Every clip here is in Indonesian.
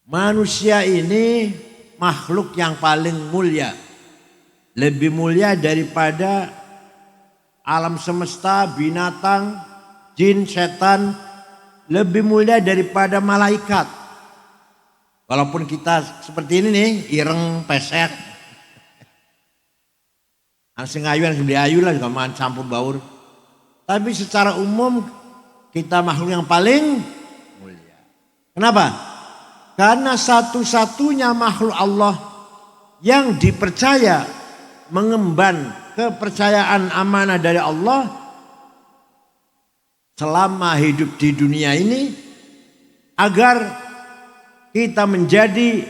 Manusia ini makhluk yang paling mulia. Lebih mulia daripada alam semesta, binatang, jin, setan. Lebih mulia daripada malaikat. Walaupun kita seperti ini nih, ireng, pesek. Langsung ayu, langsung diayu lah, juga makan campur baur. Tapi secara umum kita makhluk yang paling mulia. Kenapa? Karena satu-satunya makhluk Allah yang dipercaya mengemban kepercayaan amanah dari Allah selama hidup di dunia ini agar kita menjadi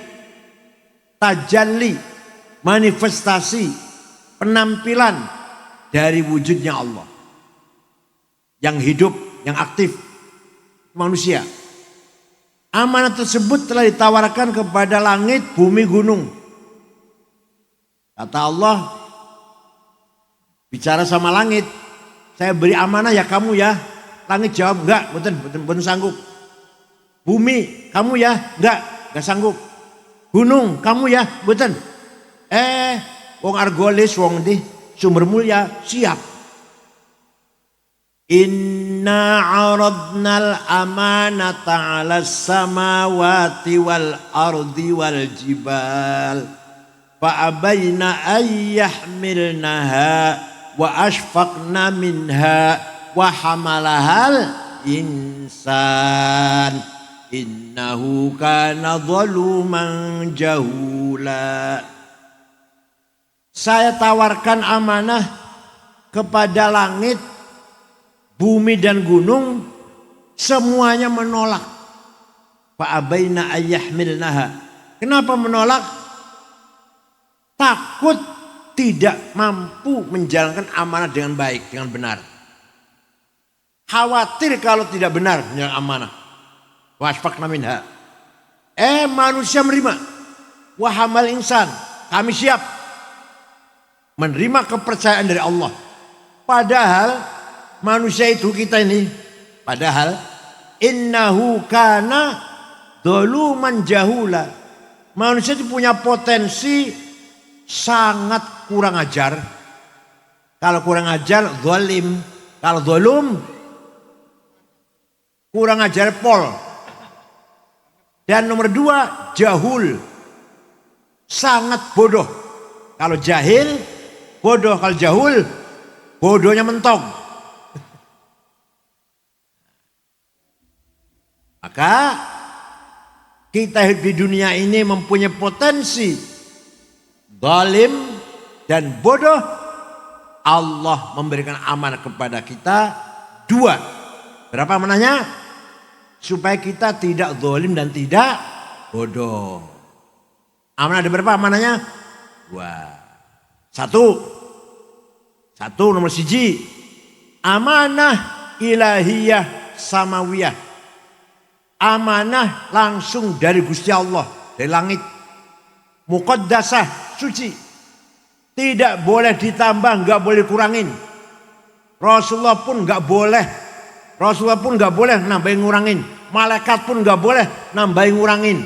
tajalli, manifestasi, penampilan dari wujudnya Allah yang hidup, yang aktif, manusia. Amanah tersebut telah ditawarkan kepada langit, bumi, gunung. Kata Allah, bicara sama langit, saya beri amanah ya kamu ya. Langit jawab enggak, betul sanggup. Bumi, kamu ya, enggak sanggup. Gunung, kamu ya, betul. Wong Argolis, wong di sumber mulia, siap. Inna aradnal amanata 'alas samawati wal ardi wal jibal fa abaina ayyahmilnaha wa ashfaqna minha wa hamalahal insan innahu kana zaluman jahula. Saya tawarkan amanah kepada langit, bumi dan gunung, semuanya menolak. Fa'abaina ayyahmilnaha. Kenapa menolak? Takut tidak mampu menjalankan amanah dengan baik, dengan benar. Khawatir kalau tidak benar menjalankan amanah. Washfaqna minha. Manusia menerima. Wahamal insan. Kami siap menerima kepercayaan dari Allah. Padahal manusia itu kita ini, padahal innahu kana zaluman jahula. Manusia itu punya potensi sangat kurang ajar. Kalau kurang ajar zalim, kalau zalum kurang ajar pol. Dan nomor 2 jahul, sangat bodoh. Kalau jahil bodoh, kalau jahul bodohnya mentong. Maka kita hidup di dunia ini mempunyai potensi zalim dan bodoh. Allah memberikan amanah kepada kita 2. Berapa amanahnya? Supaya kita tidak zalim dan tidak bodoh. Amanah ada berapa amanahnya? 2. Satu nomor 1. Amanah ilahiyah samawiyah. Amanah langsung dari Gusti Allah, dari langit. Muqaddasah, suci. Tidak boleh ditambah, enggak boleh kurangin. Rasulullah pun enggak boleh nambahin ngurangin. Malaikat pun enggak boleh nambahin ngurangin.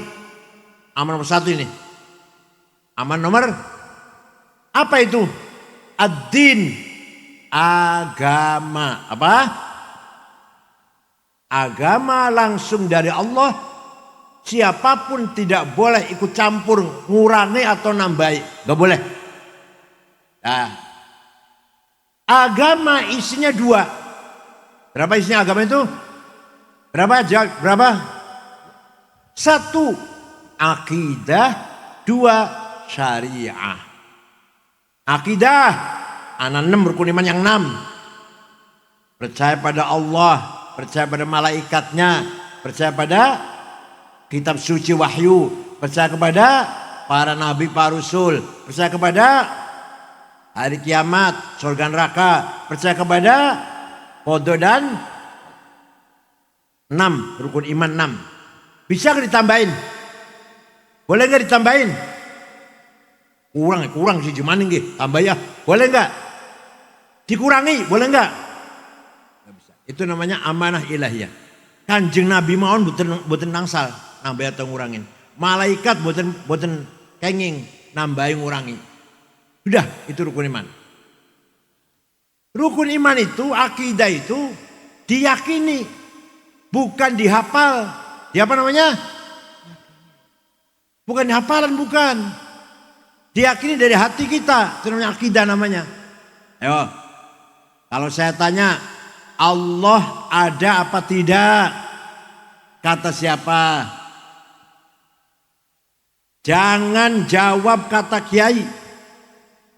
Amanah nomor 1 ini. Amanah nomor apa itu? Ad-din, agama. Apa? Agama langsung dari Allah. Siapapun tidak boleh ikut campur, ngurangi atau nambahi. Gak boleh. Nah, agama isinya 2. Berapa isinya agama itu? Berapa? 1. Akidah. 2. Syariah. Akidah. Ana 6 rukun iman yang 6. Percaya pada Allah, percaya pada malaikatnya, percaya pada kitab suci wahyu, percaya kepada para nabi, para rasul, percaya kepada hari kiamat, surga neraka, percaya kepada qada dan 6 rukun iman 6. Bisa nggak ditambahin? Boleh nggak ditambahin? Kurang sih cuman nggih, tambah ya. Boleh nggak? Dikurangi, boleh nggak? Nggak bisa. Itu namanya amanah ilahiyah. Kanjeng Nabi mawon boten nangsal nambah atau ngurangin. Malaikat boten kenging nambahi ngurangi. Sudah, itu rukun iman. Rukun iman itu, akidah itu diyakini, bukan dihafal. Di apa namanya? Bukan dihafalan, bukan. Diyakini dari hati kita, itu namanya akidah namanya. Ayo, kalau saya tanya, Allah ada apa tidak? Kata siapa? Jangan jawab kata kiai.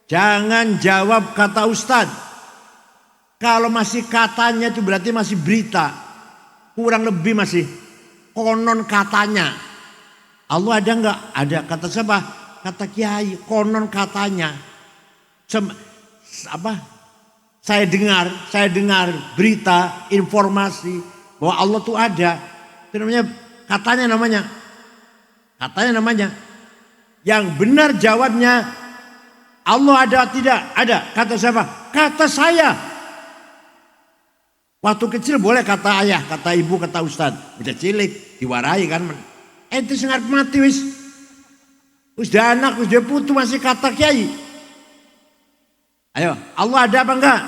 Jangan jawab kata ustadz. Kalau masih katanya itu berarti masih berita. Kurang lebih masih konon katanya. Allah ada enggak? Ada. Kata siapa? Kata kiai. Konon katanya. Saya dengar berita, informasi bahwa Allah itu ada. Itu namanya katanya namanya. Katanya namanya. Yang benar jawabnya Allah ada tidak? Ada. Kata siapa? Kata saya. Waktu kecil boleh kata ayah, kata ibu, kata ustad. Udah cilik, diwarai kan. Itu sangat mati wis. Udah anak, udah putu masih kata kiai. Ayo, Allah ada apa enggak?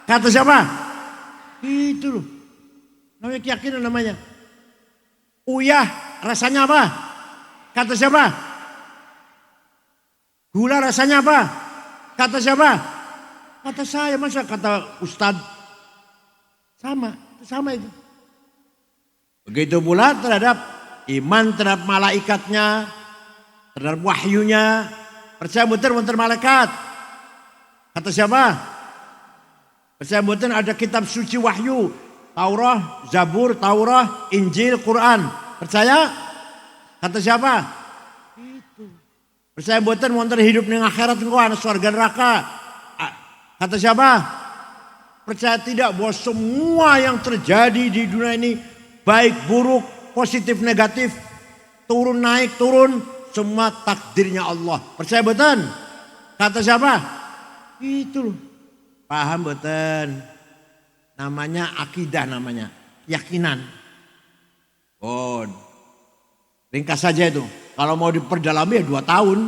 Kata siapa? Itu loh. Namanya keyakinan namanya. Uyah, rasanya apa? Kata siapa? Gula rasanya apa? Kata siapa? Kata saya, masa kata ustad? Sama itu. Begitu pula terhadap iman terhadap malaikatnya, terhadap wahyunya. Percaya betul malaikat. Kata siapa? Percaya betul ada kitab suci wahyu. Taurah, Zabur, Taurah, Injil, Quran. Percaya? Kata siapa? Itu. Percaya betul wonten hidup ning akhirat engko ana surga neraka. Kata siapa? Percaya tidak bahwa semua yang terjadi di dunia ini baik buruk, positif negatif, turun naik turun, semua takdirnya Allah. Percaya betul? Kata siapa? Itu loh. Paham betul? Namanya akidah namanya, keyakinan. Oh, ringkas saja itu. Kalau mau diperdalami ya 2 tahun.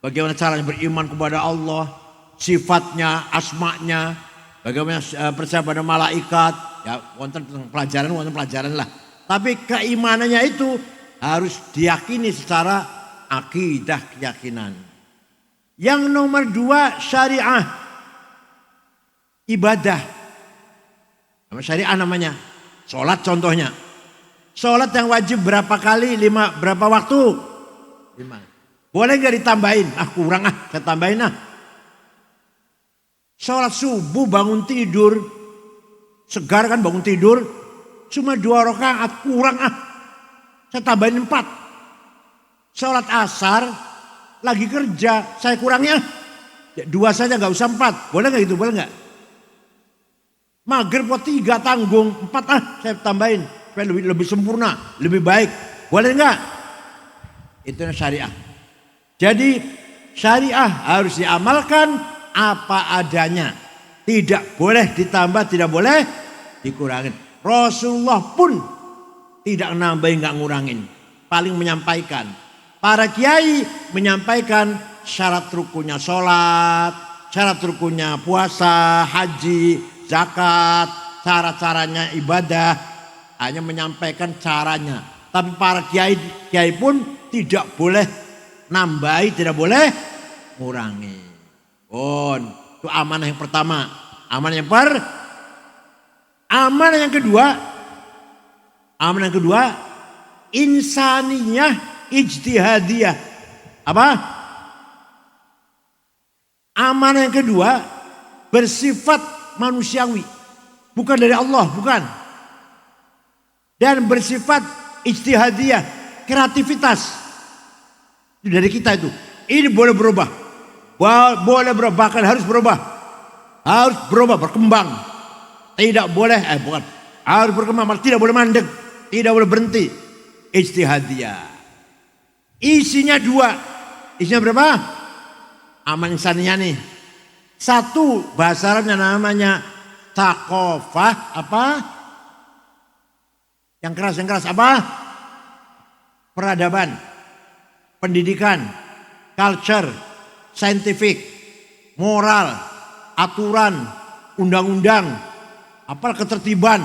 Bagaimana caranya beriman kepada Allah, sifatnya, asma'nya, bagaimana percaya pada malaikat, ya wonten pelajaran lah. Tapi keimanannya itu harus diyakini secara akidah keyakinan. Yang nomor 2 syariah, ibadah. Syariah namanya, sholat contohnya. Sholat yang wajib berapa kali? 5 berapa waktu? 5. Boleh gak ditambahin? Kurang saya tambahin . Sholat subuh bangun tidur, segar kan bangun tidur, cuma 2 rakaat kurang saya tambahin 4. Sholat asar lagi kerja, saya kurangnya 2 saja gak usah 4, boleh gak itu? Boleh gak? Maghrib 3 tanggung, 4 saya tambahin supaya lebih sempurna, lebih baik, boleh gak? Itu syariah. Jadi syariah harus diamalkan apa adanya. Tidak boleh ditambah, tidak boleh dikurangin. Rasulullah pun tidak nambahin, nggak ngurangin. Paling menyampaikan. Para kiai menyampaikan syarat rukunnya sholat, syarat rukunnya puasa, haji, zakat, cara-caranya ibadah. Hanya menyampaikan caranya. Tapi para kiai pun tidak boleh nambahi, tidak boleh ngurangi. Itu amanah yang pertama. Amanah yang kedua, insaniyah ijtihadiyah. Apa? Amanah yang kedua bersifat manusiawi, bukan dari Allah, bukan. Dan bersifat ijtihadiyah, kreativitas. Itu dari kita itu. Ini boleh berubah. Boleh berubah, bahkan harus berubah. Harus berubah, berkembang. Tidak boleh, harus berkembang, tidak boleh mandek. Tidak boleh berhenti. Ijtihadiyah. Isinya 2. Isinya berapa? Aman insaniyah nih. 1 bahasa Arabnya namanya thaqafah, apa? Yang keras apa? peradaban, pendidikan, culture, scientific, moral, aturan, undang-undang, apa ketertiban,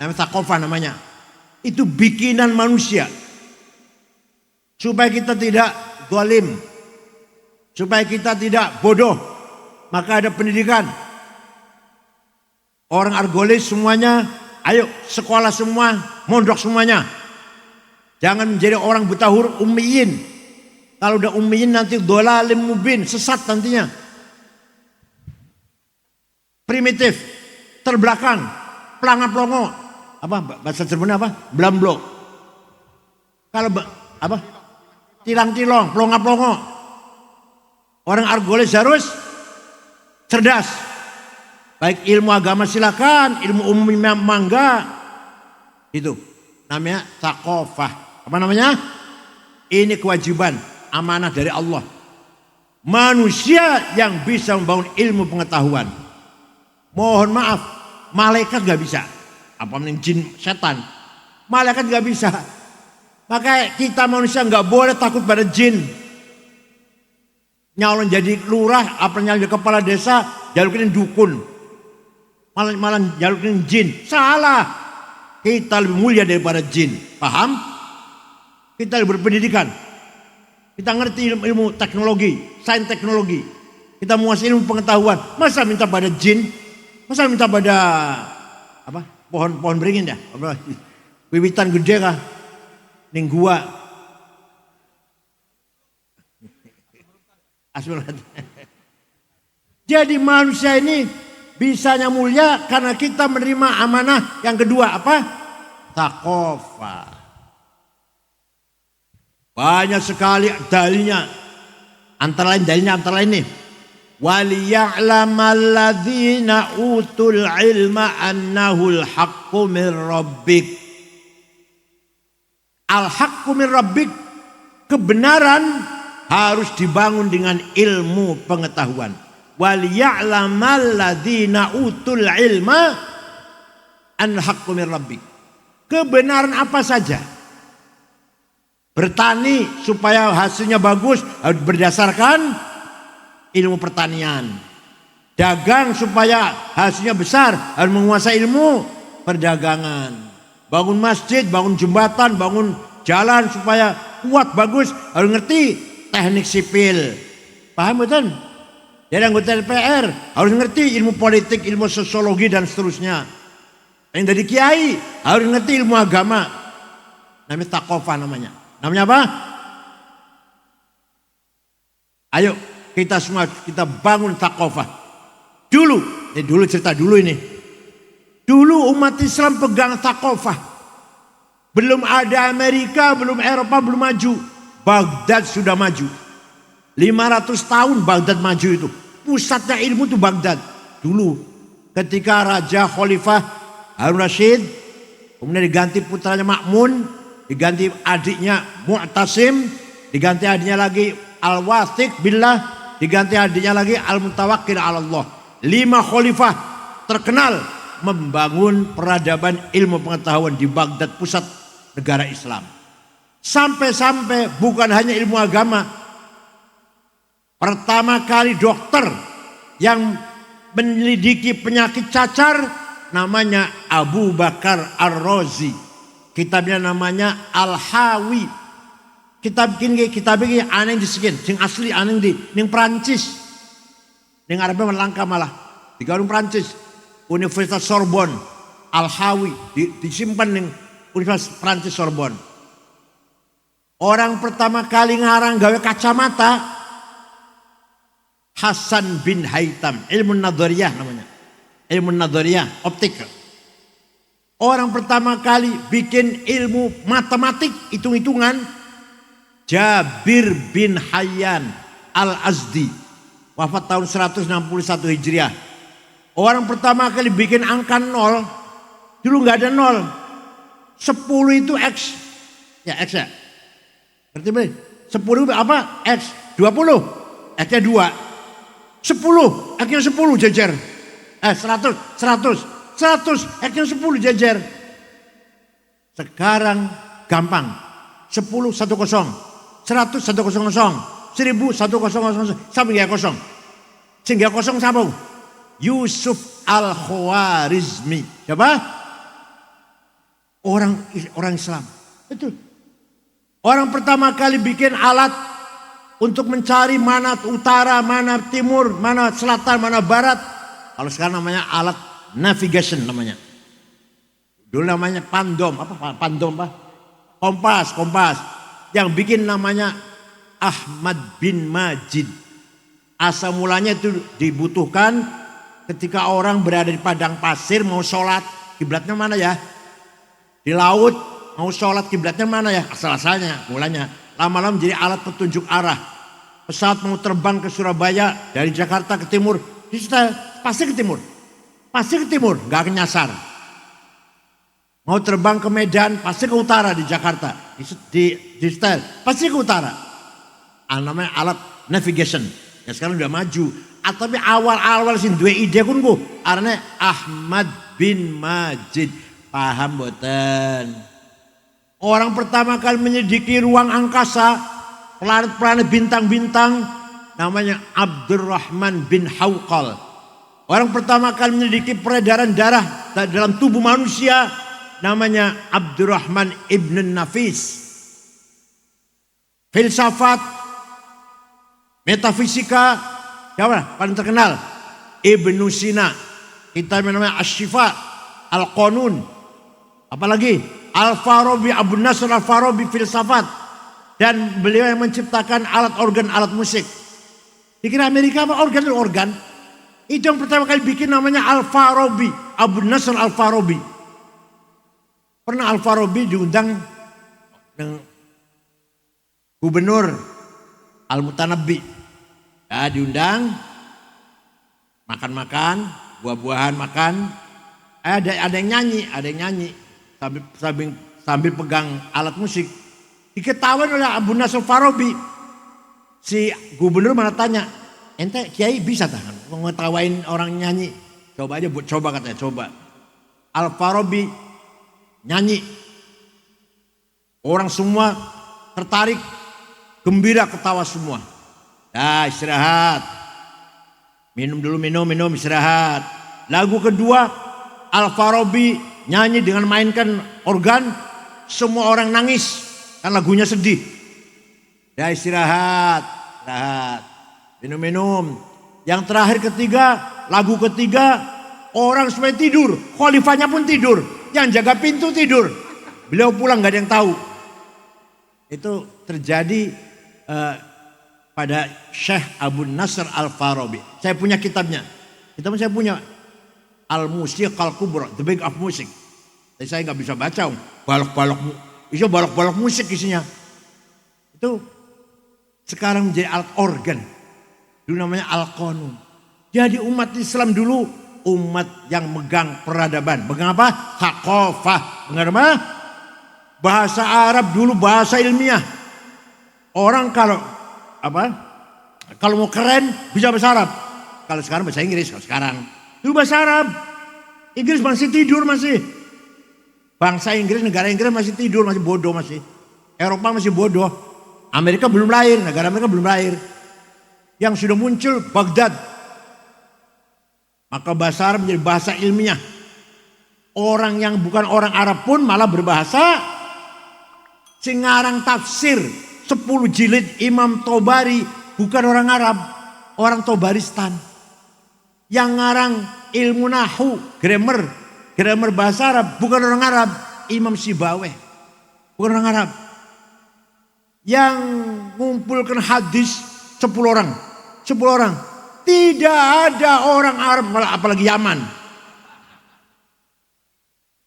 namanya thaqafah namanya. Itu bikinan manusia. Supaya kita tidak zalim, supaya kita tidak bodoh, maka ada pendidikan. Orang Argolis semuanya, ayo sekolah semua, mondok semuanya. Jangan menjadi orang buta huruf ummiyin. Kalau udah ummiyin nanti dhalalim mubin, sesat nantinya. Primitif, terbelakang, pelanga-pelongo. Apa bahasa Cirebon apa? Blamblo. Kalau apa? Tilang-tilong, pelonga-pelongo. Orang Argolis harus cerdas. Baik ilmu agama silakan, ilmu umum mangga. Itu namanya thaqafah. Apa namanya? Ini kewajiban, amanah dari Allah. Manusia yang bisa membangun ilmu pengetahuan. Mohon maaf, malaikat gak bisa. Apa mending jin setan. Malaikat gak bisa. Maka kita manusia gak boleh takut pada jin. Nyalon jadi lurah, apa nyalon jadi kepala desa, jalukin dukun. Malah jalukin jin. Salah. Kita lebih mulia daripada jin. Paham? Kita lebih berpendidikan. Kita ngerti ilmu teknologi, sains teknologi. Kita menguasai ilmu pengetahuan. Masa minta pada jin? Masa minta pada apa? Pohon beringin ya? Apa? Wiwitan gede kah? Ning gua. Jadi manusia ini bisanya mulia karena kita menerima amanah yang kedua apa? Thaqafah. Banyak sekali dalilnya. Antara lain nih. وَلِيَعْلَمَ الَّذِينَ أُوتُوا الْعِلْمَ أَنَّهُ الْحَقُّ مِنْ رَبِّكَ. Al-haqqu min rabbik, kebenaran harus dibangun dengan ilmu pengetahuan. وَلِيَعْلَمَ الَّذِينَ أُوتُوا الْعِلْمَ أَنَّهُ الْحَقُّ مِنْ رَبِّكَ. Kebenaran apa saja. Bertani supaya hasilnya bagus harus berdasarkan ilmu pertanian. Dagang supaya hasilnya besar harus menguasai ilmu perdagangan. Bangun masjid, bangun jembatan, bangun jalan supaya kuat bagus harus ngerti teknik sipil. Paham betul? Jadi anggota DPR harus ngerti ilmu politik, ilmu sosiologi dan seterusnya. Yang dari kiai harus ngerti ilmu agama. Namanya thaqafah namanya. Namanya apa? Ayo kita semua kita bangun thaqafah. Dulu cerita dulu ini. Dulu umat Islam pegang thaqafah. Belum ada Amerika, belum Eropa, belum maju. Baghdad sudah maju. 500 tahun Baghdad maju itu. Pusatnya ilmu itu Baghdad. Dulu ketika Raja Khalifah Harun Rashid, kemudian diganti putranya Ma'mun, diganti adiknya Mu'tasim, diganti adiknya lagi Al-Wathiq Billah, diganti adiknya lagi Al-Mutawakkil 'ala Allah. 5 khalifah terkenal membangun peradaban ilmu pengetahuan di Baghdad, pusat negara Islam. Sampai-sampai bukan hanya ilmu agama. Pertama kali dokter yang menyelidiki penyakit cacar namanya Abu Bakar Ar-Razi. Kitabnya namanya Al-Hawi. Kitab ini aneh disekian, sing asli aneh di ning Prancis. Ning Arabnya langka malah. Di garung Prancis. Universitas Sorbonne, Al-Hawi disimpan ning Universitas Prancis Sorbonne. Orang pertama kali ngarang gawe kacamata Hasan bin Haytham, ilmu nadhariyah namanya. Ilmu nadhariyah, optik. Orang pertama kali bikin ilmu matematik, hitung-hitungan Jabir bin Hayyan Al-Azdi, wafat tahun 161 Hijriah. Orang pertama kali bikin angka 0, dulu nggak ada 0. 10 itu X. Ya X ya. Berarti 10 apa? X. 20. X-nya 2. 10. X-nya 10 jejer. 100. 100. X-nya 10 jejer. Sekarang gampang. 10 10, 100 100, 1000 1000 sampai nggak kosong. Sehingga kosong siapa? Yusuf Al-Khwarizmi. Siapa? Orang Islam. Betul. Orang pertama kali bikin alat untuk mencari mana utara, mana timur, mana selatan, mana barat. Kalau sekarang namanya alat navigation namanya. Dulu namanya pandom, apa pandom apa? Kompas. Yang bikin namanya Ahmad bin Majid. Asal mulanya itu dibutuhkan ketika orang berada di padang pasir mau sholat, kiblatnya mana ya? Di laut mau sholat, kiblatnya mana ya? Asal-asalnya mulanya. Lama-lama menjadi alat petunjuk arah. Pesawat mau terbang ke Surabaya dari Jakarta ke timur, pasti ke timur. Pasti ke timur, gak akan nyasar. Mau terbang ke Medan, pasti ke utara di Jakarta. Di style, pasti ke utara. Namanya alat navigation. Ya sekarang udah maju. Tapi awal-awal sih dua ide kun ku. Artinya Ahmad bin Majid. Paham boten? Orang pertama kali menyelidiki ruang angkasa, planet-planet bintang-bintang, namanya Abdurrahman bin Hawqal. Orang pertama kali menyelidiki peredaran darah dalam tubuh manusia, namanya Abdurrahman ibn Nafis. Filsafat, metafisika, siapa paling terkenal? Ibnu Sina. Kita namanya Asy-Syifa, Al-Qanun. Apalagi Al-Farabi, Abu Nasr Al-Farabi filsafat. Dan beliau yang menciptakan alat organ, alat musik. Dikira Amerika apa organ? Itu yang pertama kali bikin namanya Al-Farabi, Abu Nasr Al-Farabi. Pernah Al-Farabi diundang dengan Gubernur Al-Mutanabbi. Ya, diundang, makan-makan, buah-buahan makan. Ada yang nyanyi, sambil pegang alat musik. Diketahuan oleh Abu Nasr Farabi. Si gubernur malah tanya, ente kiai bisa tak mengetawain orang nyanyi? Coba aja, coba katanya, coba. Al-Farabi nyanyi. Orang semua tertarik, gembira, ketawa semua. Dah istirahat. Minum dulu, minum istirahat. Lagu kedua, Al-Farabi nyanyi dengan mainkan organ, semua orang nangis kan lagunya sedih. Ya istirahat, minum. Yang terakhir lagu ketiga, orang supaya tidur, khalifahnya pun tidur, yang jaga pintu tidur, beliau pulang gak ada yang tahu. Itu terjadi pada Syekh Abu Nasr Al-Farabi. Saya punya kitabnya, saya punya Al-Musiq Al-Kubra, The Big of Music. Tapi saya nggak bisa baca, balok-balok musik isinya. Itu sekarang menjadi alat organ. Dulu namanya Al-Qanun. Jadi umat Islam dulu umat yang megang peradaban. Megang apa? Thaqafah. Megang apa? Bahasa Arab dulu bahasa ilmiah. Orang kalau mau keren bisa bahasa Arab. Kalau sekarang bahasa Inggris, dulu bahasa Arab. Inggris masih tidur masih. Bangsa Inggris, negara Inggris masih tidur, masih bodoh masih. Eropa masih bodoh. Amerika belum lahir, negara Amerika belum lahir. Yang sudah muncul Baghdad. Maka bahasa Arab menjadi bahasa ilmiah. Orang yang bukan orang Arab pun malah berbahasa. Singarang tafsir 10 jilid Imam Tobari bukan orang Arab, orang Tobaristan. Yang ngarang ilmu nahu, grammar bahasa Arab bukan orang Arab, Imam Sibaweh, bukan orang Arab. Yang mengumpulkan hadis 10 orang. Tidak ada orang Arab, apalagi Yaman.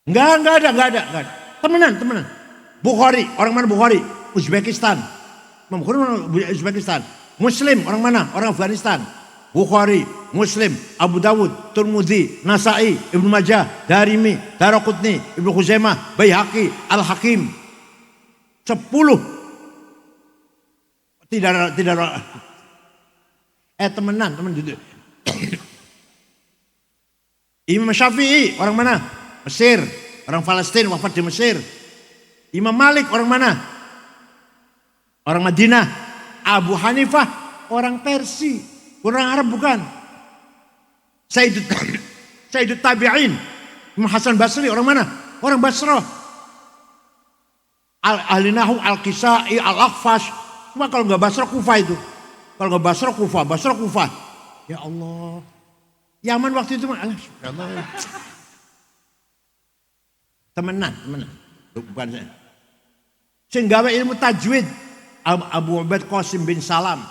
Enggak ada. Temenan. Bukhari, orang mana Bukhari? Uzbekistan. Bukhari mana Uzbekistan? Muslim, orang mana? Orang Afghanistan. Bukhari, Muslim, Abu Dawud, Tirmidzi, Nasa'i, Ibnu Majah, Darimi, Daraqutni, Ibnu Khuzaimah, Baihaqi, Al-Hakim. 10. Tidak ada. Teman duduk. Imam Syafi'i, orang mana? Mesir, orang Palestina, wafat di Mesir. Imam Malik, orang mana? orang Madinah. Abu Hanifah orang Persia, orang Arab bukan. Sayyidut Tabi'in, Imam Hasan Basri orang mana? Orang Basrah. Ahli Nahu, Al-Kisai, Al-Akhfash. Cuma kalau nggak Basrah, Kufah itu. Kalau nggak Basrah, Kufah. Basrah, Kufah. Ya Allah. Yaman waktu itu, Allah. Temenan. Bukan saya. Sehingga ilmu tajwid, Abu Ubaid Qasim bin Salam.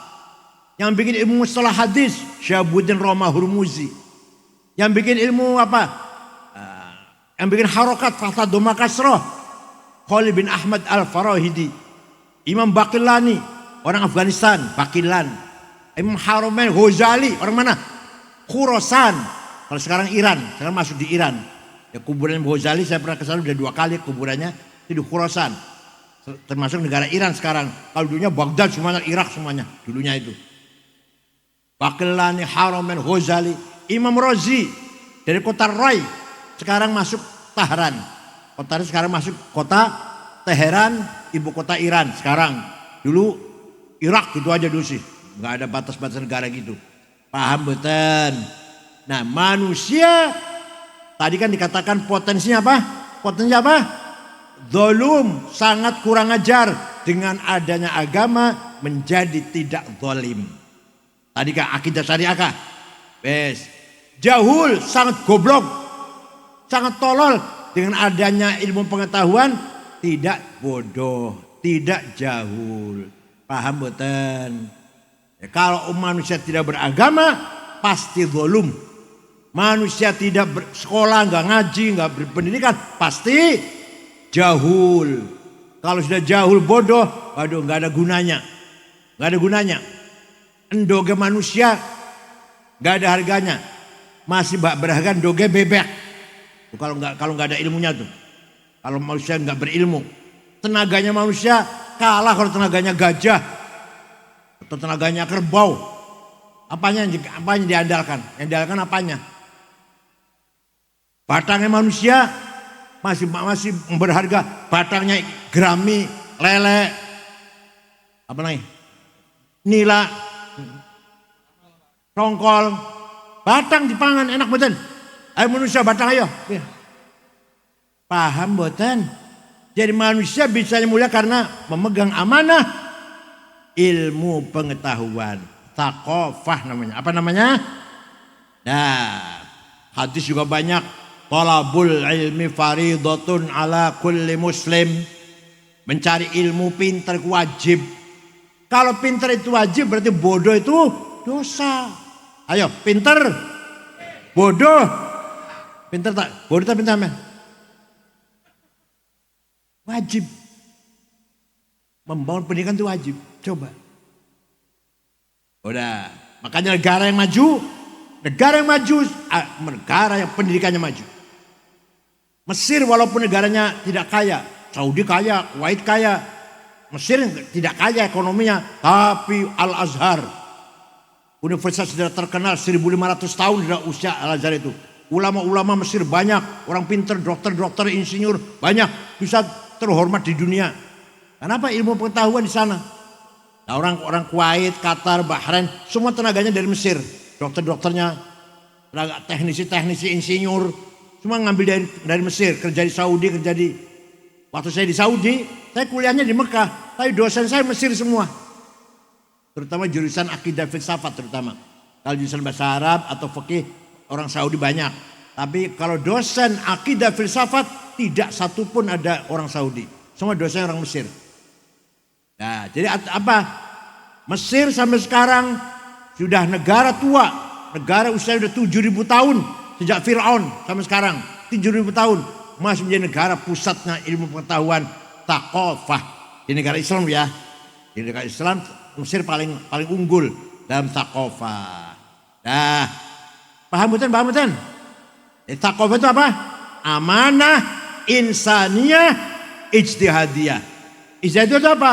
Yang bikin ilmu mustalah hadis, Syahabuddin Roma Hurmuzi. Yang bikin ilmu apa? Yang bikin harokat Fathah Doma Kasroh, Khalid bin Ahmad Al-Farahidi. Imam Baqillani, orang Afghanistan, Baqilan. Imam Haramain Ghazali, orang mana? Khurasan. Kalau sekarang Iran, sekarang masuk di Iran. Ya, kuburan Ghazali saya pernah kesana udah 2 kali kuburannya itu di Khurasan. Termasuk negara Iran sekarang. Kalau dulunya Baghdad semuanya, Irak semuanya. Dulunya itu. Baqillani, Haramain Ghazali. Imam Razi dari kota Rai sekarang masuk Tahran. Kota sekarang masuk kota Teheran, ibu kota Iran sekarang. Dulu Irak gitu aja dulu sih. Nggak ada batas-batas negara gitu. Paham betul? Nah manusia tadi kan dikatakan potensinya apa? Potensinya apa? Zolum, sangat kurang ajar. Dengan adanya agama menjadi tidak zolim. Tadi kan akidah syariah kah? Bes. Jahul, sangat goblok, sangat tolol. Dengan adanya ilmu pengetahuan tidak bodoh, tidak jahul. Paham betul? Ya, kalau manusia tidak beragama pasti zolum. Manusia tidak bersekolah, nggak ngaji, nggak berpendidikan pasti jahul. Kalau sudah jahul bodoh, waduh nggak ada gunanya, nggak ada gunanya. Endoge manusia nggak ada harganya. Masih berharga doge bebek. Kalau nggak ada ilmunya tuh. Kalau manusia nggak berilmu, tenaganya manusia kalah kalau tenaganya gajah atau tenaganya kerbau. Apanya diandalkan? Yang diandalkan apanya? Batangnya manusia masih berharga. Batangnya gerami, lele, apa lagi? Nila, tongkol. Batang dipangan enak betul. Ayo manusia batang ayo. Paham betul. Jadi manusia bisa mulia karena memegang amanah ilmu pengetahuan. Taqofah namanya. Apa namanya? Nah, hadis juga banyak. Talabul ilmi faridatun ala kulli muslim. Mencari ilmu pintar wajib. Kalau pintar itu wajib berarti bodoh itu dosa. Ayo, pinter, bodoh, pinter tak, bodoh tak pinter apa? Wajib, membangun pendidikan itu wajib. Coba, udah, makanya negara yang maju, negara yang pendidikannya maju. Mesir walaupun negaranya tidak kaya, Saudi kaya, Kuwait kaya, Mesir tidak kaya ekonominya, tapi Al Azhar. Universitas sudah terkenal 1500 tahun sudah usia Al-Azhar itu. Ulama-ulama Mesir banyak, orang pintar, dokter, insinyur banyak, bisa terhormat di dunia. Kenapa? Ilmu pengetahuan di sana. Nah, orang Kuwait, Qatar, Bahrain, semua tenaganya dari Mesir. Dokter-dokternya, teknisi, insinyur, semua ngambil dari Mesir, kerja di Saudi, waktu saya di Saudi, saya kuliahnya di Mekah, tapi dosen saya Mesir semua. Terutama jurusan akidah filsafat terutama. Kalau jurusan bahasa Arab atau fikih orang Saudi banyak. Tapi kalau dosen akidah filsafat tidak satu pun ada orang Saudi. Semua dosen orang Mesir. Nah, jadi apa? Mesir sampai sekarang sudah negara tua. Negara usia sudah 7.000 tahun. Sejak Fir'aun sampai sekarang. 7.000 tahun. Masih menjadi negara pusatnya ilmu pengetahuan. Taqofah. Di negara Islam ya. Di negara Islam Mesir paling unggul dalam taqofah. Nah, paham betul? Taqofah itu apa? Amanah insaniyah ijtihadiyah. Ijtihadiyah itu apa?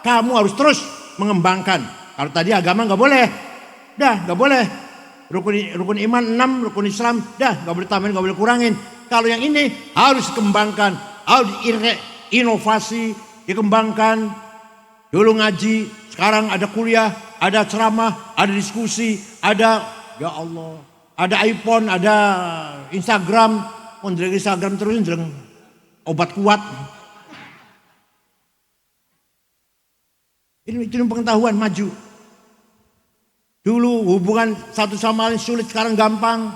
Kamu harus terus mengembangkan. Kalau tadi agama nggak boleh, nggak boleh. Rukun iman 6, rukun Islam, nggak boleh tambahin, nggak boleh kurangin. Kalau yang ini harus dikembangkan, harus inovasi, dikembangkan. Dulu ngaji, sekarang ada kuliah, ada ceramah, ada diskusi, ada ya Allah, ada iPhone, ada Instagram, Instagram terus obat kuat. Ini pengetahuan maju. Dulu hubungan satu sama lain sulit, sekarang gampang.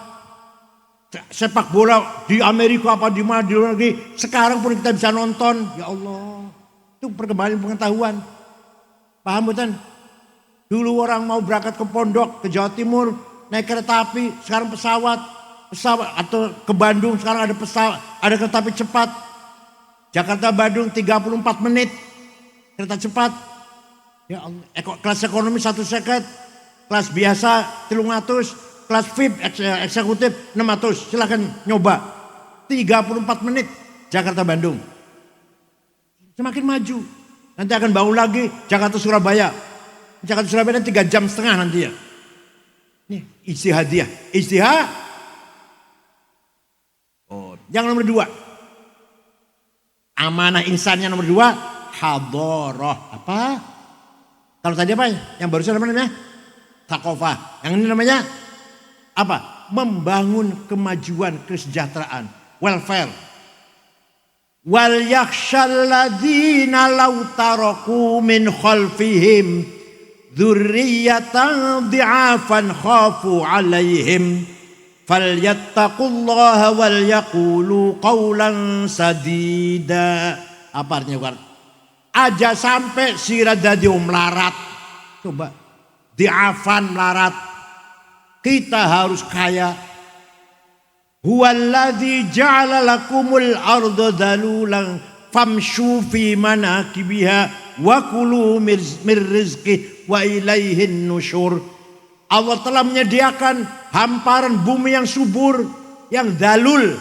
Sepak bola di Amerika apa di mana di luar negeri, sekarang pun kita bisa nonton. Ya Allah, itu perkembangan pengetahuan. Paham bukan? Dulu orang mau berangkat ke pondok, ke Jawa Timur, naik kereta api, sekarang pesawat atau ke Bandung, sekarang ada pesawat, ada kereta api cepat. Jakarta Bandung 34 menit kereta cepat. Ya Allah, kelas ekonomi 1 seket, kelas biasa 300, kelas VIP eksekutif 600. Silakan nyoba. 34 menit Jakarta Bandung. Semakin maju. Nanti akan bangun lagi Jakarta Surabaya. Jakarta Surabaya 3,5 jam nanti ya. Ini ijtihadiyah. Ijtihad. Oh, yang nomor 2. Amanah insannya nomor 2, hadharah. Apa? Kalau tadi apa? Yang barusan apa namanya? Thaqafah. Yang ini namanya apa? Membangun kemajuan, kesejahteraan, welfare. Wal yakhshal ladzina law taraku min khalfihim dzurriyyatan dhi'afan khafu 'alaihim falyattaqullaha wal yaqulu qawlan sadida. Apa artinya? Aja sampai sira dadi melarat. Coba dhi'afan melarat. Kita harus kaya. Huwallazi ja'ala lakumul arda dhalulan famshu fi manakibiha wa kulu mir rizqih wa ilaihin nusyur. Allah telah menyediakan hamparan bumi yang subur, yang dalul,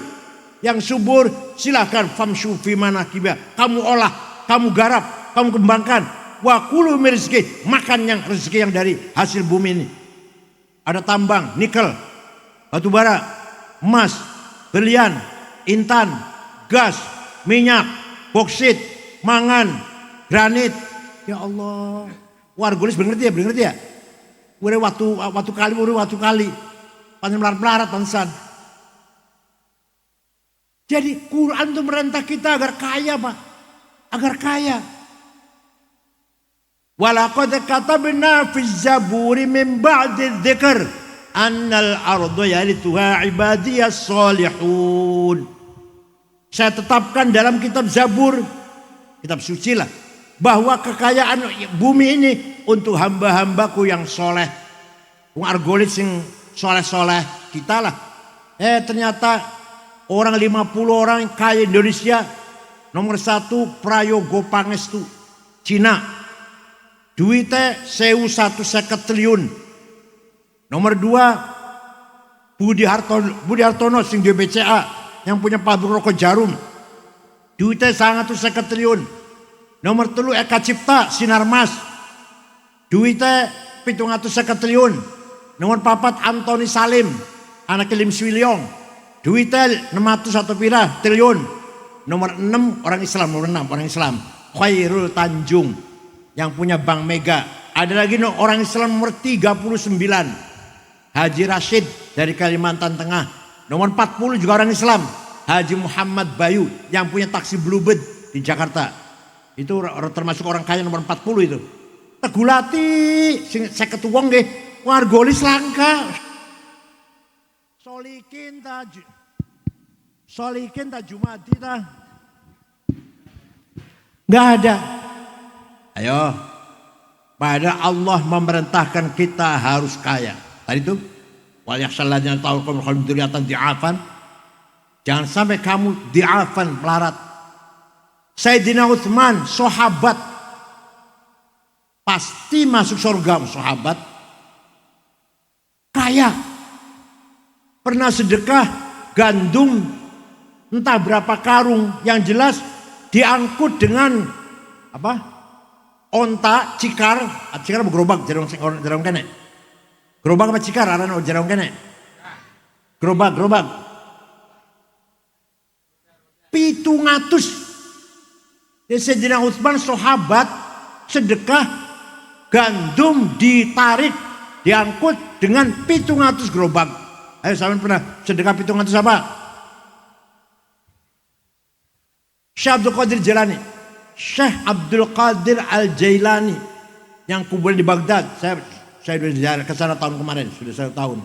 yang subur. Silakan famshu fi manakibiha. Kamu olah, kamu garap, kamu kembangkan. Wa kulu mir rizqih. Makan yang rezeki yang dari hasil bumi ini. Ada tambang, nikel, batu bara, emas, berlian, intan, gas, minyak, boksit, mangan, granit. Ya Allah, wargolis bener ya? Ure waktu kali, panjang melarat pansan. Jadi Quran itu merintah kita agar kaya, Pak, agar kaya. Walaqad katabna fi zaburi min ba'di dzikr annal arda yarithuha ibadiyas salihun. Saya tetapkan dalam kitab Zabur, kitab suci lah, bahwa kekayaan bumi ini untuk hamba-hambaku yang soleh. Wong argolit sing soleh-soleh kita lah. Ternyata orang 50 orang kaya Indonesia, nomor 1 Prayogo Pangestu, Cina. Duitnya 1.150 triliun. Nomor 2 Budi Hartono sing di BCA yang punya pabrik rokok Jarum. Duitnya 150 triliun. Nomor 3 Eka Cipta Sinarmas. Duitnya 750 triliun. Nomor 4 Antoni Salim anak Lim Swilyong. Duitnya 600 atau pira triliun. Nomor 6 orang Islam. Khairul Tanjung yang punya Bank Mega. Ada lagi orang Islam nomor 39, Haji Rashid dari Kalimantan Tengah. Nomor 40 juga orang Islam, Haji Muhammad Bayu yang punya taksi Bluebird di Jakarta. Itu termasuk orang kaya nomor 40 itu. Tegulati saya ketuwong nggih, wargolis langka. Solikin ta Jumadi ta. Enggak ada. Ayo, pada Allah memerintahkan kita harus kaya. Tadi itu, wal yakhshal ladzina taqaw min dzurriyyatan dhi'afan. Jangan sampai kamu dhi'afan melarat. Sayyidina Utsman, sahabat, pasti masuk surga, sahabat. Kaya. Pernah sedekah gandum entah berapa karung, yang jelas diangkut dengan apa? Onta, cikar bergerobak jarang kene. Gerobak apa cikar arane jarang kene. Gerobak. 700. Sayyidina Utsman sahabat sedekah gandum ditarik, diangkut dengan 700 gerobak. Ayo sampean pernah sedekah 700 apa? Syekh Abdul Qadir Jailani. Syekh Abdul Qadir Al-Jailani yang kuburan di Baghdad. Saya sudah ziarah ke sana tahun kemarin, sudah 1 tahun.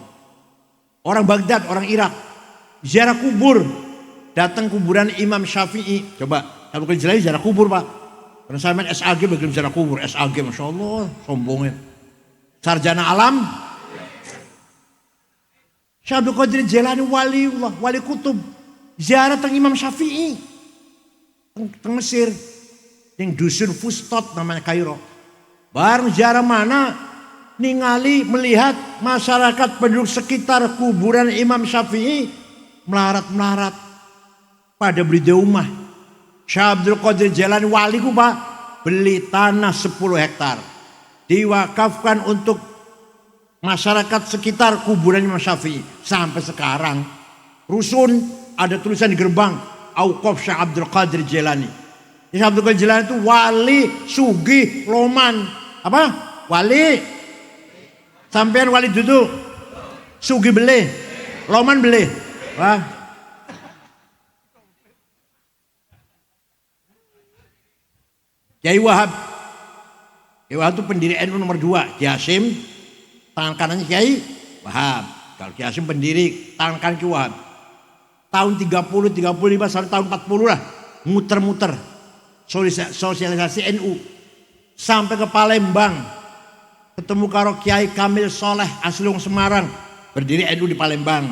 Orang Baghdad, orang Irak. Ziarah kubur. Datang kuburan Imam Syafi'i. Coba, Abdul Qadir Jailani ziarah kubur, Pak. Karena saya main SAG bagian ziarah kubur. SAG, Masya Allah, sombongnya. Sarjana alam. Syekh Abdul Qadir Jailani waliullah, wali kutub. Ziarah teng Imam Syafi'i. Teng Mesir. Yang dusun Fustot namanya Kairo. Bareng ziarah mana? Ningali melihat masyarakat penduduk sekitar kuburan Imam Syafi'i melarat-melarat pada beli di rumah. Syekh Abdul Qadir Jailani wali ku Pak, beli tanah 10 hektar. Diwakafkan untuk masyarakat sekitar kuburan Imam Syafi'i. Sampai sekarang rusun ada tulisan di gerbang Auqaf Syekh Abdul Qadir Jailani. Syekh Abdul Qadir Jailani itu wali sugih loman. Apa? Wali. Sampean wali duduk. Sugih beli. Loman beli. Wah. Kiai Wahab. Kiai Wahab itu pendiri NU nomor 2. Kiai Hasim. Tangan kanannya Kiai Wahab. Kalau Kiai Hasim pendiri, tangan kanan Kiai Wahab. Tahun 30, 35 sampai tahun 40 lah. Muter-muter. Sosialisasi NU. Sampai ke Palembang. Ketemu karo Kiai Kamil Soleh asli wong Semarang. Berdiri NU di Palembang.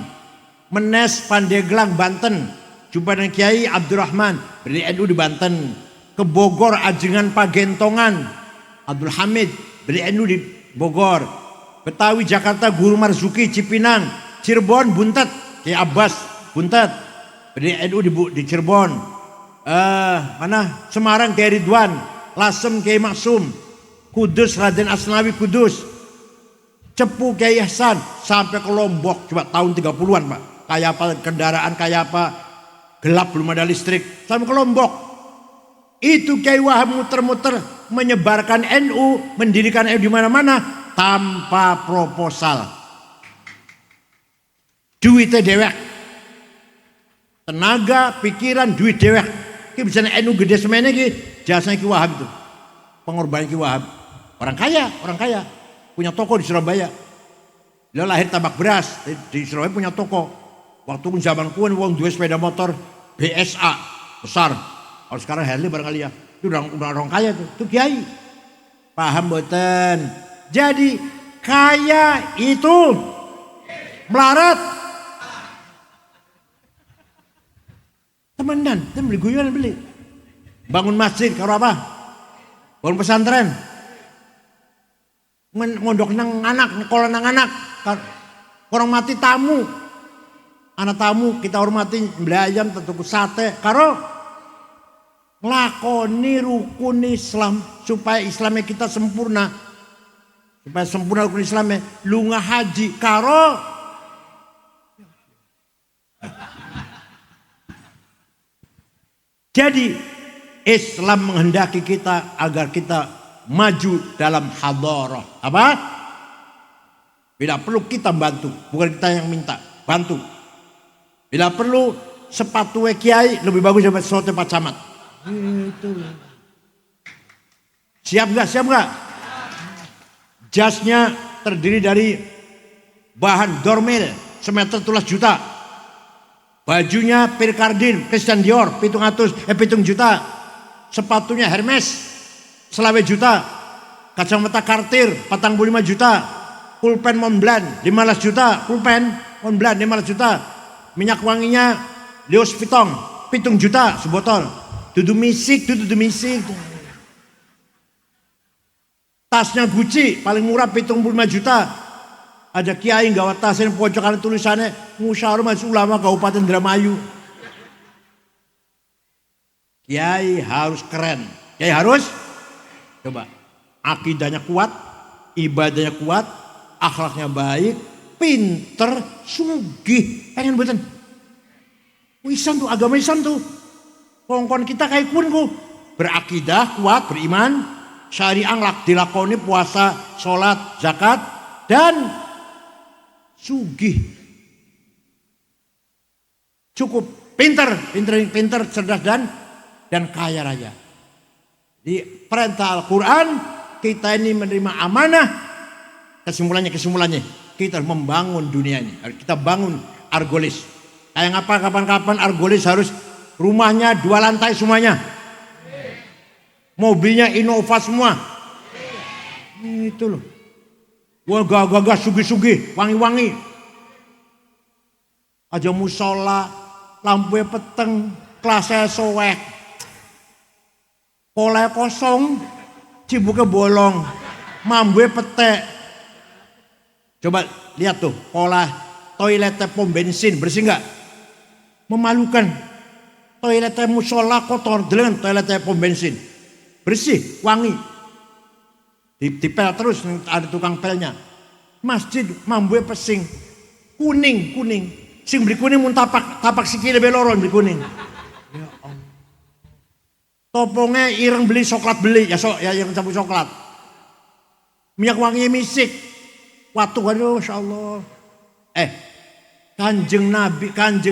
Menes Pandeglang Banten. Jumpa dengan Kiai Abdurrahman. Berdiri NU di Banten. Ke Bogor Ajengan Pagentongan. Abdul Hamid. Berdiri NU di Bogor. Betawi Jakarta Guru Marzuki Cipinang. Cirebon Buntet. Kiai Abbas Buntet. Berdiri NU di Cirebon. Mana? Semarang Kiai Ridwan. Lasem Kiai Maksum. Kudus Raden Asnawi Kudus. Cepu Kiai Hasan sampai ke Lombok coba tahun 30-an Pak. Kayak apa kendaraan, kayak apa gelap belum ada listrik sampai ke Lombok. Itu Kiai Wahab muter-muter menyebarkan NU, mendirikan NU di mana-mana tanpa proposal. Duitnya dewek. Tenaga, pikiran, duit dewek. Ki bisa NU gede semene ki jasanya Kiai Wahab itu. Pengorbanan Kiai Wahab. Orang kaya, punya toko di Surabaya. Dia lahir tabak beras, di Surabaya punya toko. Waktu zaman kuan wong duwe sepeda motor BSA besar. Kalau sekarang Harley barangkali ya. Itu orang kaya tuh, itu kiai. Paham mboten? Jadi kaya itu melarat. Temenan, beli guyon beli. Bangun masjid karo apa? Bangun pesantren. Ngondok nang anak, nyekolah nang anak. Orang mati tamu. Anak tamu kita hormati, beli ayam, tentu sate. Karo nglakoni rukun Islam supaya Islamnya kita sempurna. Supaya sempurna rukun Islamnya, lunga haji. Karo jadi Islam menghendaki kita agar kita maju dalam hadharah. Apa? Bila perlu kita bantu, bukan kita yang minta, bantu. Bila perlu sepatu kiai lebih bagus daripada sepatu Pak Camat. Itu. Siap enggak? Siap enggak? Jasnya terdiri dari bahan dormil semeter 12 juta. Bajunya Pirkardin, Christian Dior, 700, 7 juta. Sepatunya Hermes, selawe juta. Kacamata Cartier, 45 juta. Pulpen Montblanc, 15 juta. Pulpen Montblanc, 15 juta. Minyak wanginya Louis Vuitton, 7 juta sebotol. Dudu misik. Tasnya Gucci, paling murah 75 juta. Ada kiai nggawa tas yang pojokan tulisannya Musyawarah Majelis Ulama Kabupaten Indramayu. Kiai harus keren. Kiai harus coba akidahnya kuat, ibadahnya kuat, akhlaknya baik, pinter, sugih. Pengen betul. Islam tuh, agama Islam tuh. Kongkon kita kayak kun ku. Berakidah, kuat, beriman, syariah dilakoni puasa, sholat, zakat, dan sugih. Cukup pinter, cerdas dan kaya raya. Di perintah Al-Quran kita ini menerima amanah. Kesimpulannya kita harus membangun dunia ini. Kita bangun Argolis. Kayak apa kapan-kapan Argolis harus rumahnya 2 lantai semuanya. Mobilnya Innova semua. Itu loh. Wah gagah sugi-sugi, wangi-wangi. Aja musola, lampunya peteng, kelasnya soek. Polanya kosong, cibuknya bolong, mambunya petek. Coba lihat tuh, pola toiletnya pom bensin, bersih nggak? Memalukan. Toiletnya musola kotor, dengan toiletnya pom bensin. Bersih, wangi. Dipel terus, ada tukang pelnya. Masjid, mambunya pesing. Kuning. Sing beli kuning mun tapak sikile beloron beli kuning. Ya Allah. Topongnya ireng beli coklat beli ya yang campur coklat. Minyak wanginya misik. Waduh insyaallah. Kanjeng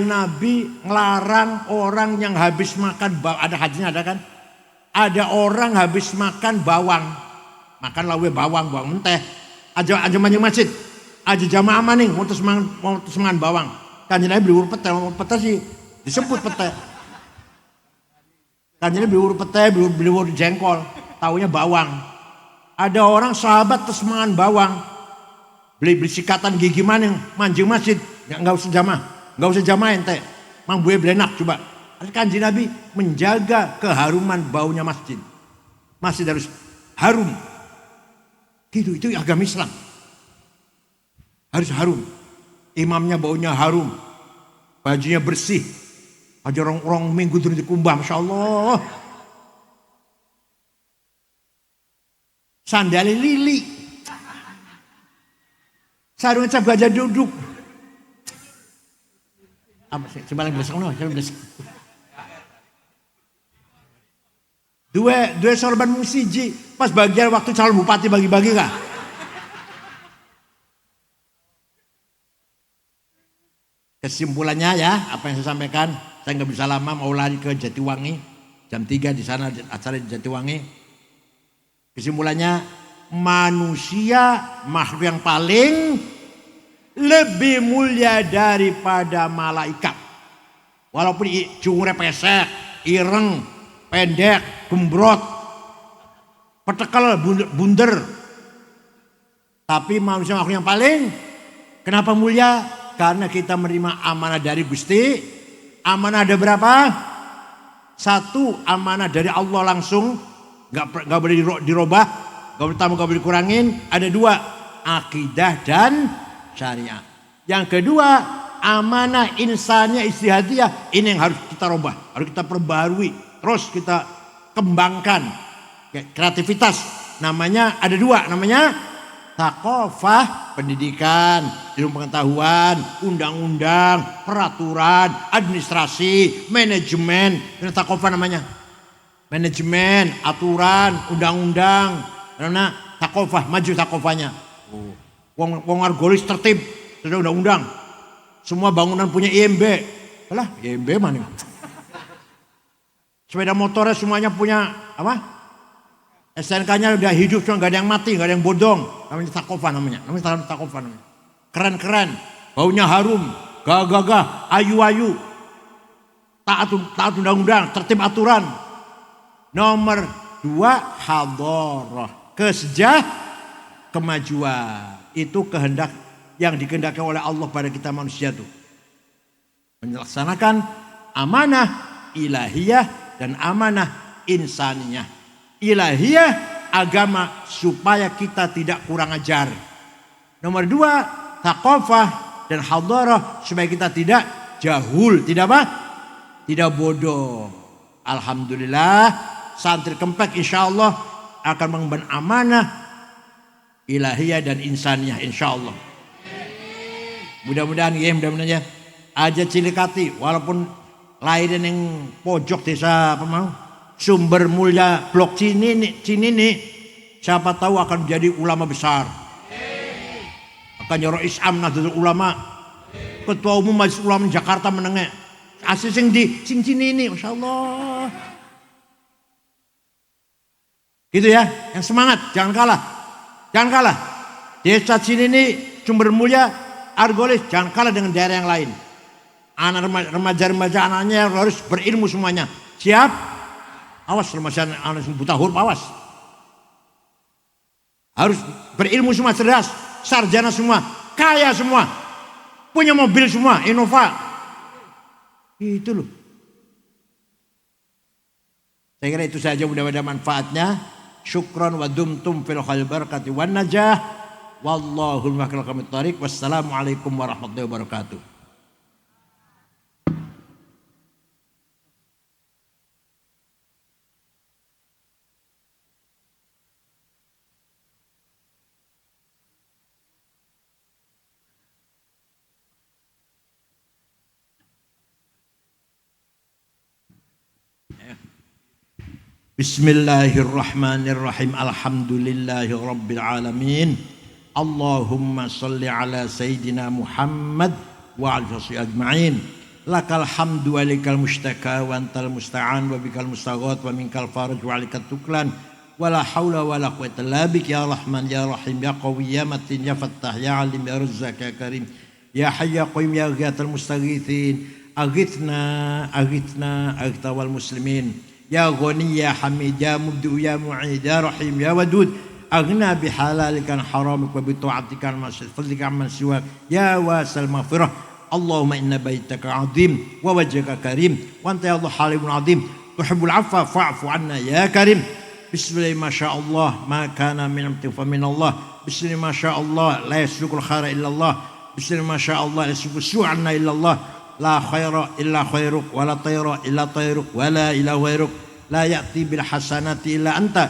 Nabi ngelarang orang yang habis makan ada hadisnya ada kan? Ada orang habis makan bawang. Makan lawe bawang menteh. Aja manjing masjid. Aja jamaah maning mau mangan bawang. Kanjeng Nabi beli pete sih disebut pete. Kanjeng Nabi beli pete, beli jengkol, taunya bawang. Ada orang sahabat terus mangan bawang. Beli sikatan gigi maning manjing masjid, enggak usah jamaah ente. Mang buaya belenak coba. Kanjeng Nabi menjaga keharuman baunya masjid. Masjid harus harum. Gitu, itu agama Islam. Harus harum. Imamnya baunya harum. Bajunya bersih. Aja orang minggu turun di kumbah, Masya Allah. Sandali lili. Sarung cap gajah duduk. Apa sih? Coba lagi besok Dua sorban musiji. Pas bagian waktu calon bupati bagi-bagi kah? Kesimpulannya ya, apa yang saya sampaikan, saya nggak bisa lama mau lari ke Jatiwangi, jam 3 di sana acara di Jatiwangi. Kesimpulannya, manusia makhluk yang paling lebih mulia daripada malaikat. Walaupun cungurnya pesek, ireng, pendek, gembrot, petekel, bunder. Tapi manusia makhluk yang paling, kenapa mulia? Karena kita menerima amanah dari Gusti. Amanah ada berapa? 1, amanah dari Allah langsung. Gak boleh dirubah. Gak boleh tambah, gak boleh dikurangin. Ada 2, akidah dan syariat. Yang kedua, amanah insannya istihadiyah. Ini yang harus kita rubah. Harus kita perbarui. Terus kita kembangkan. Kreativitas. Namanya ada 2. Namanya Thaqafah, pendidikan, ilmu pengetahuan, undang-undang, peraturan, administrasi, manajemen. Ini Thaqafah namanya. Manajemen, aturan, undang-undang. Karena Thaqafah, maju Thaqafahnya. Wong Argolis tertib, sudah undang-undang. Semua bangunan punya IMB. Alah, IMB mana? Sepeda motornya semuanya punya apa? SNK-nya udah hidup, cuma gak ada yang mati, gak ada yang bodong. Namanya Thaqafah namanya. Keren-keren. Baunya harum, gagah, ayu-ayu. Taat undang-undang, tertib aturan. Nomor 2, hadharah. Kemajuan. Itu kehendak yang dikehendaki oleh Allah pada kita manusia itu. Melaksanakan amanah ilahiyah dan amanah insaniyah. Ilahiyah agama supaya kita tidak kurang ajar. Nomor 2, thaqafah dan hadharah supaya kita tidak jahul, tidak apa? Tidak bodoh. Alhamdulillah, santri Kempek insyaallah akan mengemban amanah ilahiyah dan insaniyah insyaallah. Mudah-mudahan ya, aja Cilikati walaupun lahiran yang pojok desa apa mau? Sumber Mulia Blok Cinini Siapa tahu akan menjadi ulama besar. Akan jadi Rais Am Nahdlatul Ulama. Ketua Umum Majelis Ulama Jakarta menengah. Asli sing sini ini, Masya Allah. Gitu ya, yang semangat, jangan kalah. Jangan kalah. Desa sini ini Sumber Mulia, Argolis, jangan kalah dengan daerah yang lain. Anak remaja-remaja anaknya harus berilmu semuanya. Siap? Awas remaja anak buta huruf, awas. Harus berilmu semua, cerdas, sarjana semua, kaya semua, punya mobil semua, Innova. Itu loh. Saya kira itu saja, mudah-mudahan manfaatnya. Syukran wa dumtum fil khair barakati wan najah. Wallahul muwaffiq. Wassalamualaikum warahmatullahi wabarakatuh. Bismillahirrahmanirrahim. Alhamdulillahi rabbil alamin. Allahumma salli ala Sayyidina Muhammad wa ala sahbihi ajma'in. Lakal hamdu wa likal mustaka wa antal musta'an wa bikal mustaghat wa minkal faraj wa alikal tuklan wa la hawla wa la quwwata illa bik ya Rahman ya Rahim ya Qawi ya Matin ya Fattah ya Alim ya Razzaq ya Karim ya Hayy ya Qayyum ya Ghiyathal Mustaghithin aghithna aghitha wal muslimin. Ya Ghani ya Hamid ya Mubdi ya Mu'id ya Rahim ya Wadud aghna bihalalikan haramik wa bita'atikan masfadlika man siwak ya wasal maghfirah. Allahumma inna baitaka azim wa wajhaka karim wa anta ya Allah halimun azim tuhibbul afwa fa'fu anna ya karim. Bismillah masyaallah ma kana min amtin fa min Allah. Bismillah masyaallah la yasluqul khaira illa Allah. Bismillah masyaallah la yasluqul su'anna illa Allah. La khaira illa khairuk wa la tayra illa tayruk wa la ilaha ghairuk la ya'ti bil hasanati illa anta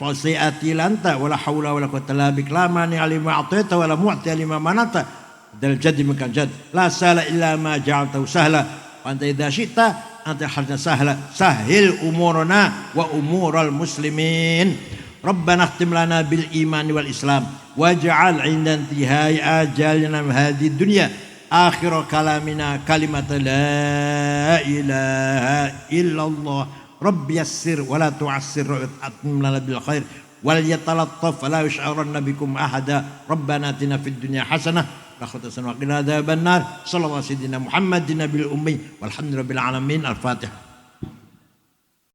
wa sayyi'ati illa anta wa la haula wa la quwwata illa bik la mani alima a'taita wa la mu'ti lima manata dal jadd minka jadd la sala illa ma ja'altahu sahla wa anta idza syi'ta anta halna sahla sahil umurana wa umural muslimin. Rabbana khtim lana bil iman wal islam waj'al 'inda intihai ajalina hadhihi dunya akhir kalamina kalimat la ilaha illallah. Rabbi yassir wa la tu'assir atmim lana bil khair wal yatalattaf wa la yush'aranna bikum ahada. Rabbana atina fid dunya hasanah wa qina adzaban nar. Sallallahu alaihi wasallam Muhammadin nabil ummi walhamdulillahi rabbil alamin. Al-Fatihah.